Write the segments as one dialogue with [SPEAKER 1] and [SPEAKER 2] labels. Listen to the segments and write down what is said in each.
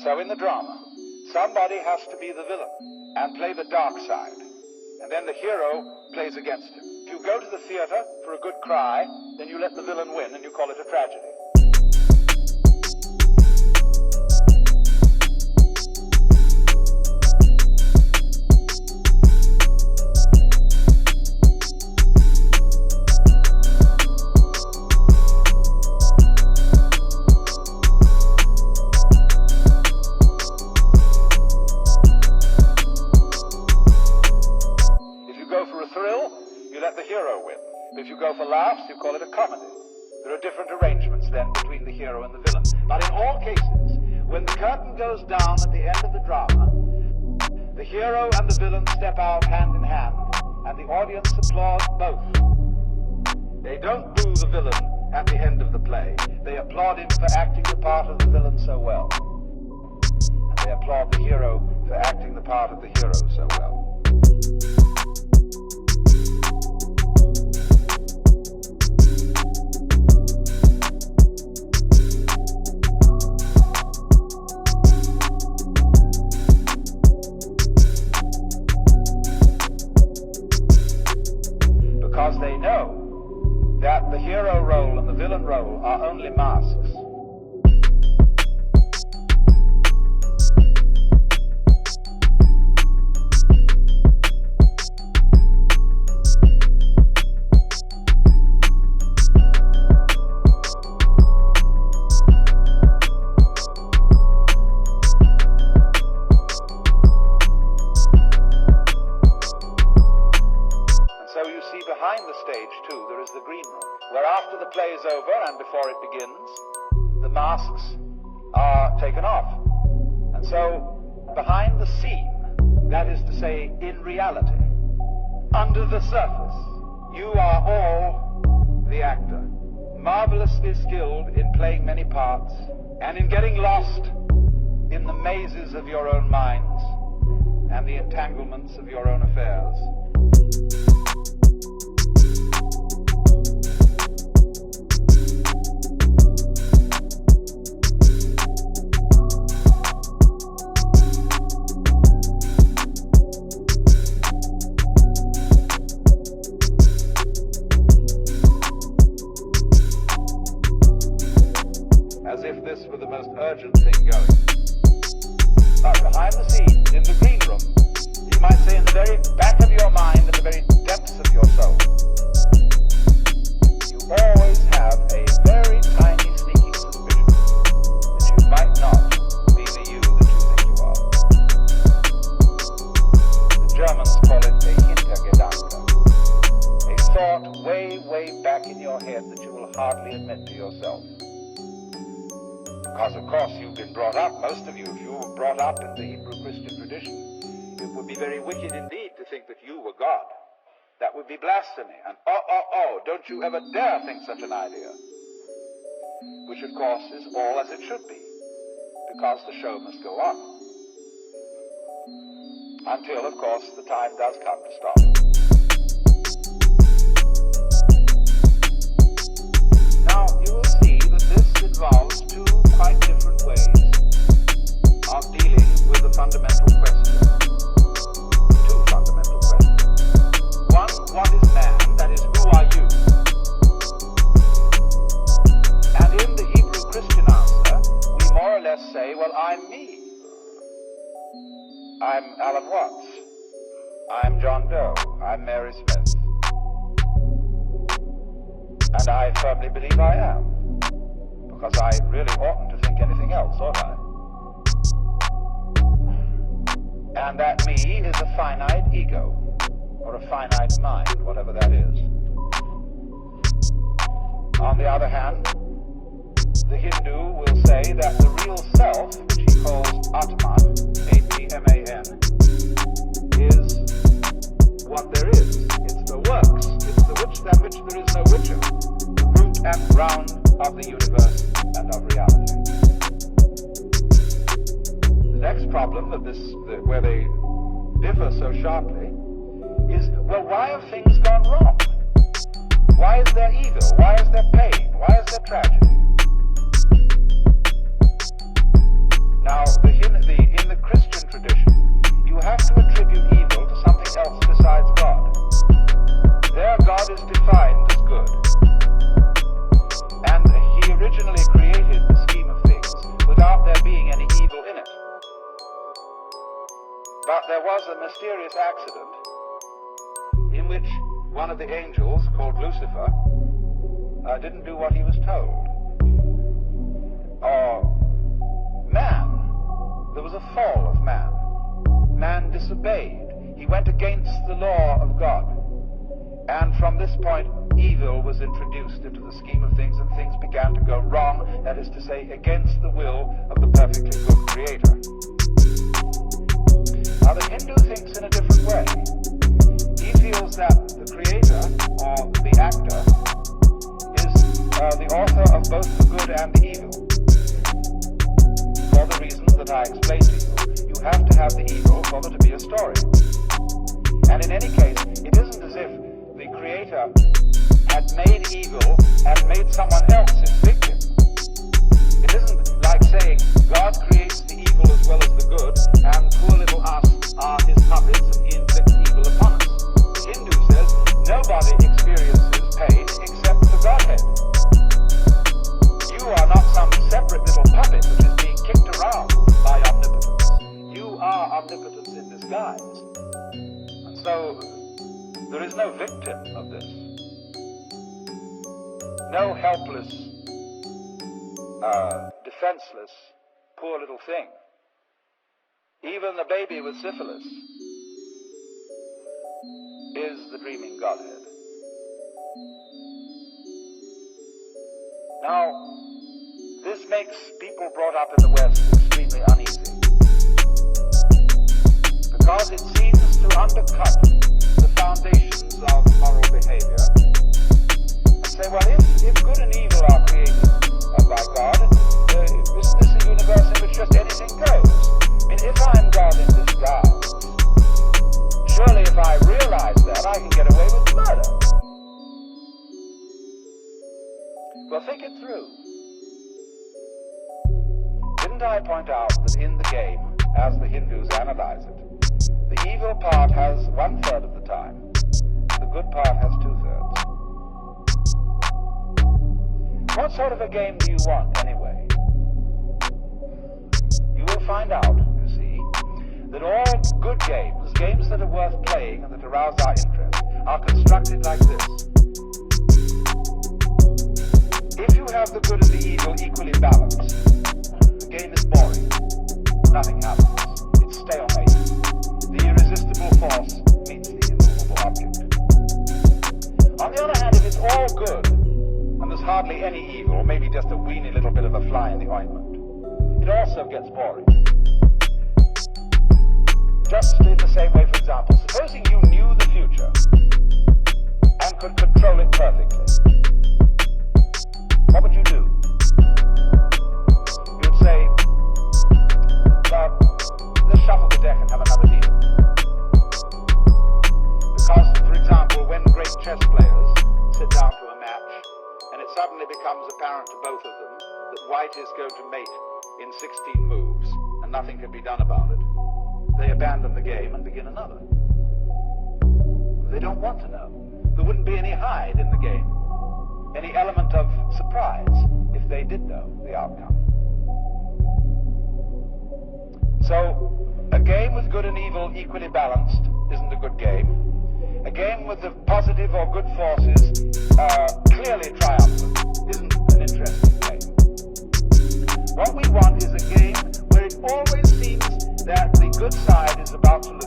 [SPEAKER 1] So in the drama, somebody has to be the villain and play the dark side, and then the hero plays against him. If you go to the theater for a good cry, then you let the villain win and you call it a tragedy. If you go for laughs, you call it a comedy. There are different arrangements then between the hero and the villain. But in all cases, when the curtain goes down at the end of the drama, the hero and the villain step out hand in hand, and the audience applauds both. They don't boo the villain at the end of the play. They applaud him for acting the part of the villain so well. And they applaud the hero for acting the part of the hero so well. Because they know that the hero role and the villain role are only masks. Behind the stage, too, there is the green room, where after the play is over and before it begins, the masks are taken off. And so, behind the scene, that is to say, in reality, under the surface, you are all the actor, marvelously skilled in playing many parts, and in getting lost in the mazes of your own minds and the entanglements of your own affairs. As if this were the most urgent thing going. But behind the scenes, in the green room, you might say in the very back of your mind, in the very depths of your soul, you always have a very tiny sneaking suspicion that you might not be the you that you think you are. The Germans call it a Hintergedanke, a thought way, way back in your head that you will hardly admit to yourself. Because, of course, you've been brought up, most of you, if you were brought up in the Hebrew Christian tradition, it would be very wicked indeed to think that you were God. That would be blasphemy. And don't you ever dare think such an idea. Which, of course, is all as it should be. Because the show must go on. Until, of course, the time does come to stop. Now, you will see that this involves two quite different ways of dealing with the fundamental question. Two fundamental questions. One, what is man? That is, who are you? And in the Hebrew Christian answer, we more or less say, well, I'm me. I'm Alan Watts. I'm John Doe. I'm Mary Smith. And I firmly believe I am. Because I really oughtn't to think anything else, ought I? And that me is a finite ego, or a finite mind, whatever that is. On the other hand, the Hindu will say that the real self, which he calls Atman, Atman, is what there is. It's the works. It's the which than which there is no whicher. The root and ground of the universe and of reality. The next problem of this, where they differ so sharply, is, well, why have things gone wrong? Why is there evil? Why is there pain? Why is there tragedy? Now, in the Christian tradition, you have to attribute evil to something else besides God. There, God is defined as good. And he originally created the scheme of things without there being any evil in it. But there was a mysterious accident in which one of the angels, called Lucifer, didn't do what he was told. Man, there was a fall of man. Man disobeyed. He went against the law of God. And from this point, evil was introduced into the scheme of things, and things began to go wrong, that is to say, against the will of the perfectly good Creator. Now, the Hindu thinks in a different way. He feels that the Creator, or the actor, is the author of both the good and the evil. For the reasons that I explained to you, you have to have the evil for there to be a story. And in any case, it isn't as if the Creator had made evil and made someone else his victim. It isn't like saying God creates the evil as well as the good, and poor little us are his puppets and he inflicts evil upon us. The Hindu says nobody experiences pain except the Godhead. You are not some separate little puppet which is being kicked around by omnipotence. You are omnipotence in disguise. And so there is no victim of this. No helpless, defenseless, poor little thing. Even the baby with syphilis is the dreaming Godhead. Now, this makes people brought up in the West extremely uneasy, because it seems to undercut the foundations of moral behavior and say, well, if good and evil are created by God, isn't this a universe in which just anything goes? I mean, if I'm God in disguise, surely if I realize that, I can get away with murder. Well, think it through. Didn't I point out that in the game, as the Hindus analyze it, the evil part has 1/3 of the time, the good part has 2/3. What sort of a game do you want, anyway? You will find out, you see, that all good games, games that are worth playing and that arouse our interest, are constructed like this. If you have the good and the evil equally balanced, the game is boring. Nothing happens. It's stalemate. The irresistible force meets the immovable object. On the other hand, if it's all good, and there's hardly any evil, maybe just a weeny little bit of a fly in the ointment, it also gets boring. Just in the same way, for example, supposing you knew the future and could control it perfectly, what would you do? You'd say, well, let's shuffle the deck and have another deal. Because, for example, when great chess players sit down to a match, and it suddenly becomes apparent to both of them that white is going to mate in 16 moves, and nothing can be done about it, they abandon the game and begin another. They don't want to know. There wouldn't be any hide in the game, any element of surprise if they did know the outcome. So, a game with good and evil equally balanced isn't a good game. A game with the positive or good forces clearly triumphant isn't an interesting game. What we want is a game where it always seems that the good side is about to lose.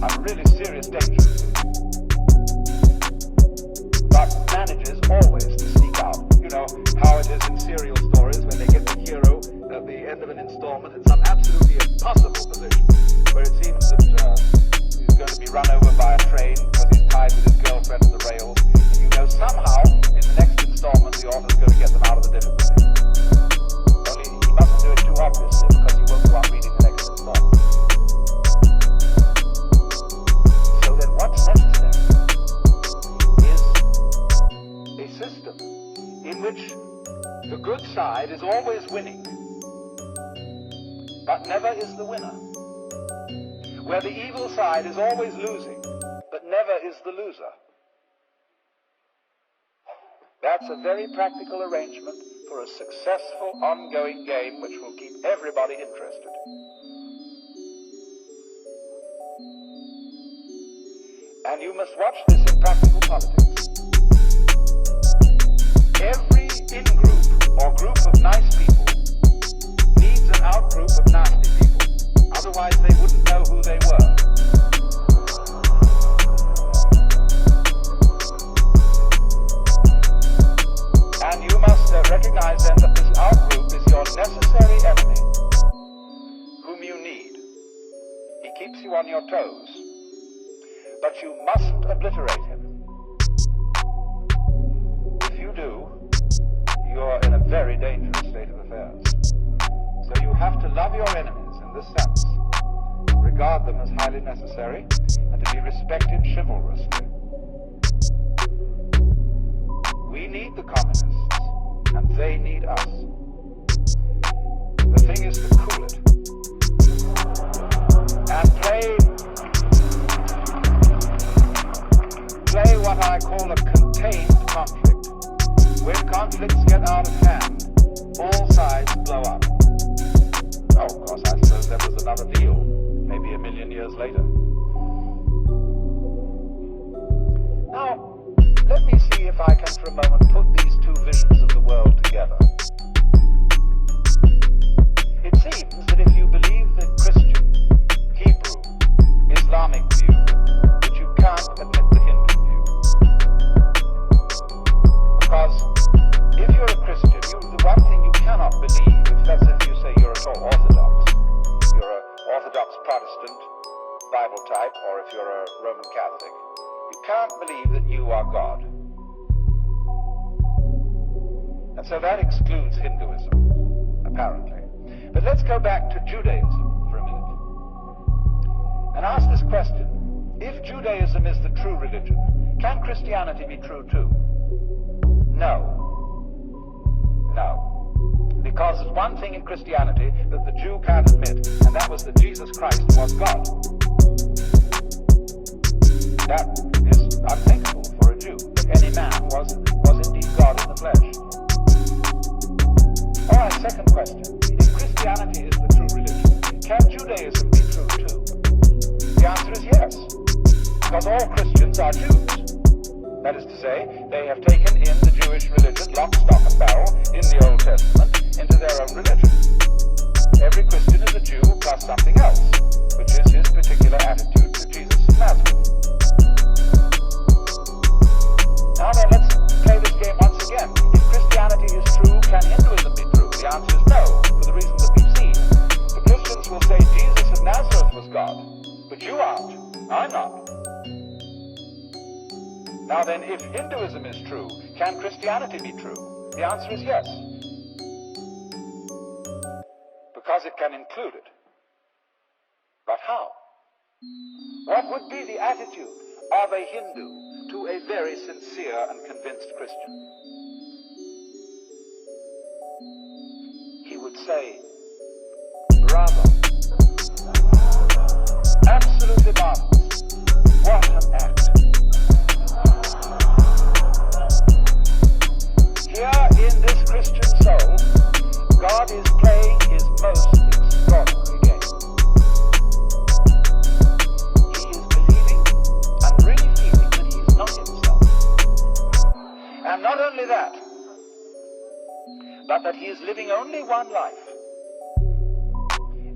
[SPEAKER 1] I'm really serious danger of losing. But manages always to sneak out. You know how it is in serial stories when they get the hero at the end of an installment in some absolutely impossible position, where it seems that he's going to be run over by a train because he's tied with his girlfriend to the rails, and you know somehow in the next installment the author's going to get them out of the difficulty. Only he mustn't do it too obviously, because you won't go on reading the next installment. So then what's necessary is a system in which the good side is always winning, but never is the winner. Where the evil side is always losing, but never is the loser. That's a very practical arrangement for a successful ongoing game which will keep everybody interested. And you must watch this in practical politics. Every in-group or group of nice people needs an out-group of nasty people. Otherwise they wouldn't know who they were. And you must recognize then that this out-group is your necessary enemy, whom you need. He keeps you on your toes. But you mustn't obliterate him. If you do, you're in a very dangerous state of affairs. So you have to love your enemies in this sense, regard them as highly necessary, and to be respected chivalrously. We need the communists, and they need us. The thing is to cool it, and play what I call a contained conflict. When conflicts get out of hand, all sides blow up. Oh, of course, I suppose there was another deal, maybe 1 million years later. Now, let me see if I can for a moment put these two visions of the world together. It seems that if you believe the Christian, Hebrew, Islamic view, that you can't admit the Hindu view. Because if you're a Christian, the one thing you cannot believe, that's if you say you're at all Orthodox, you're an Orthodox Protestant Bible type, or if you're a Roman Catholic, you can't believe that you are God. And so that excludes Hinduism, apparently. But let's go back to Judaism for a minute and ask this question. If Judaism is the true religion, can Christianity be true too? No. No. Because there's one thing in Christianity that the Jew can't admit, and that was that Jesus Christ was God. That is unthinkable for a Jew, that any man was indeed God in the flesh. All right, second question. If Christianity is the true religion, can Judaism be true too? The answer is yes. Because all Christians are Jews. That is to say, they have taken in the Jewish religion, lock, stock, and barrel, in the Old Testament, into their own religion. Every Christian is a Jew plus something else, which is his particular attitude to Jesus of Nazareth. Now then, let's play this game once again. If Christianity is true, can Hinduism be true? The answer is no, for the reason that we've seen. The Christians will say Jesus of Nazareth was God, but you aren't. I'm not. Now then, if Hinduism is true, can Christianity be true? The answer is yes. Because it can include it. But how? What would be the attitude of a Hindu to a very sincere and convinced Christian? He would say, bravo. Absolutely marvelous. What an act. Here in this Christian soul, God is playing his most extraordinary game. He is believing and really feeling that he is not himself. And not only that, but that he is living only one life.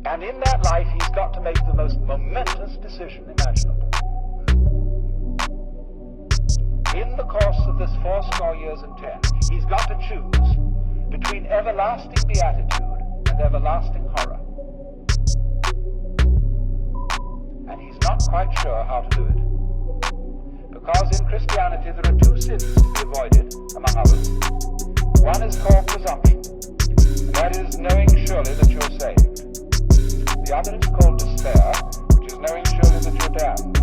[SPEAKER 1] And in that life, he's got to make the most momentous decision imaginable. In the course of this 80 years and 10, he's got to choose between everlasting beatitude and everlasting horror. And he's not quite sure how to do it. Because in Christianity there are two sins to be avoided, among others. One is called presumption, and that is knowing surely that you're saved. The other is called despair, which is knowing surely that you're damned.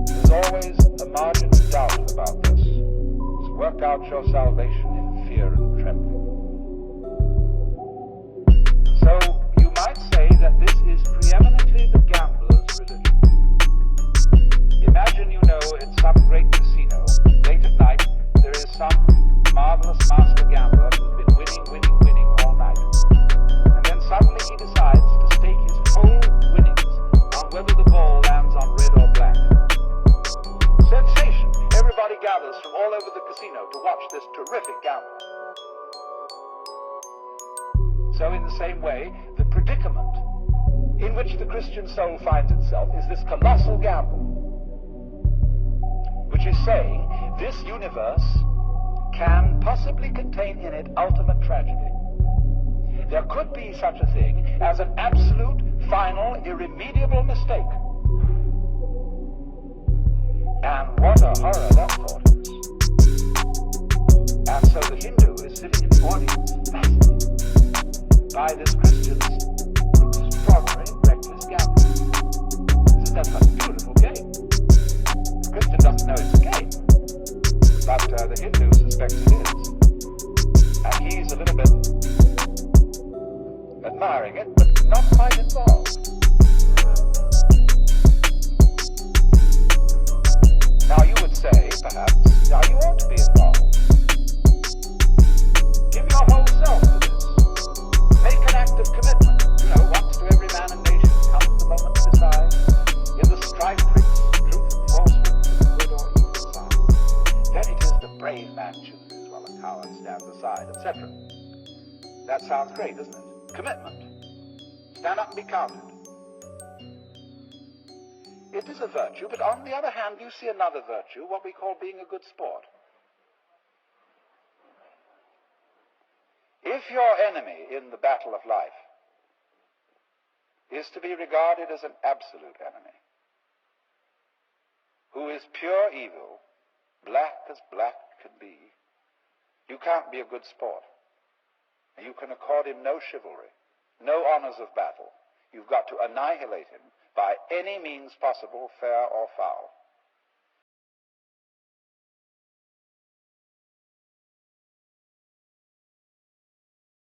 [SPEAKER 1] There's always a margin of doubt about this. So, work out your salvation in fear and trembling. So in the same way, the predicament in which the Christian soul finds itself is this colossal gamble, which is saying this universe can possibly contain in it ultimate tragedy. There could be such a thing as an absolute, final, irremediable mistake. And what a horror that thought is. And so the Hindu is sitting in the audience, fascinated by this Christian's extraordinary, reckless gambling. He says, that's a beautiful game. The Christian doesn't know it's a game, but the Hindu suspects it is. And he's a little bit admiring it, but not quite involved. Now you would say, perhaps, now you ought to be involved. Give your whole self to this. Make an act of commitment. You know, once to every man and nation comes the moment to decide. In the strife twixt truth and falsehood, good or evil side. Then it is the brave man chooses, while the coward stands aside, etc. That sounds great, doesn't it? Commitment. Stand up and be counted. It is a virtue, but on the other hand, you see another virtue, what we call being a good sport. If your enemy in the battle of life is to be regarded as an absolute enemy, who is pure evil, black as black can be, you can't be a good sport. You can accord him no chivalry, no honors of battle. You've got to annihilate him by any means possible, fair or foul.